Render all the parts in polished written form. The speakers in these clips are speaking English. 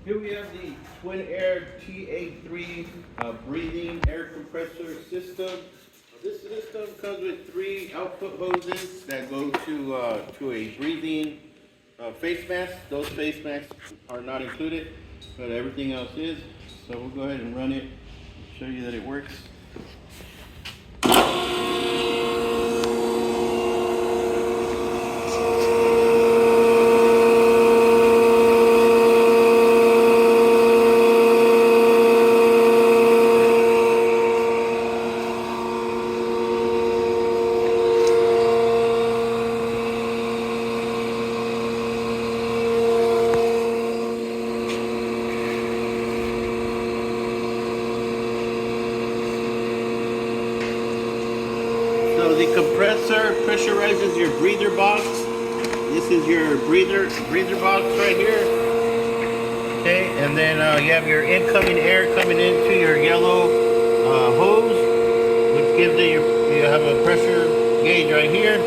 Here we have the Twin Air TA-3 breathing air compressor system. This system comes with 3 output hoses that go to a breathing face mask. Those face masks are not included, but everything else is. So we'll go ahead and run it, show you that it works. So the compressor pressurizes your breather box. This is your breather box right here. Okay, and then you have your incoming air coming into your yellow hose, which gives it you have a pressure gauge right here.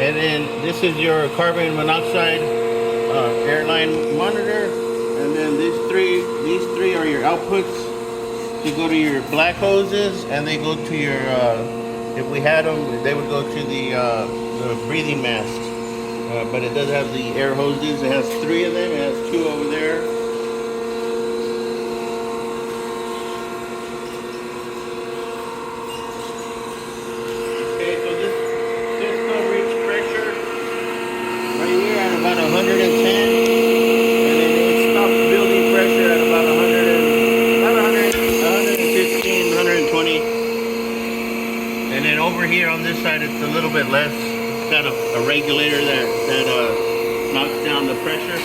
And then this is your carbon monoxide airline monitor. And then these three are your outputs. You go to your black hoses, and they go to your if we had them, they would go to the breathing masks. But it does have the air hoses. It has 3 of them. It has 2 over there. Okay, so this system reaches pressure right here at about 110, and then it stops building pressure at about 115, 120. And then over here on this side, it's a little bit less. It's got a regulator that knocks down the pressure.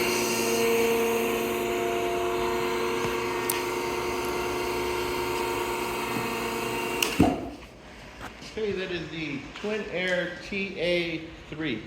Okay, that is the Twin Air TA-3.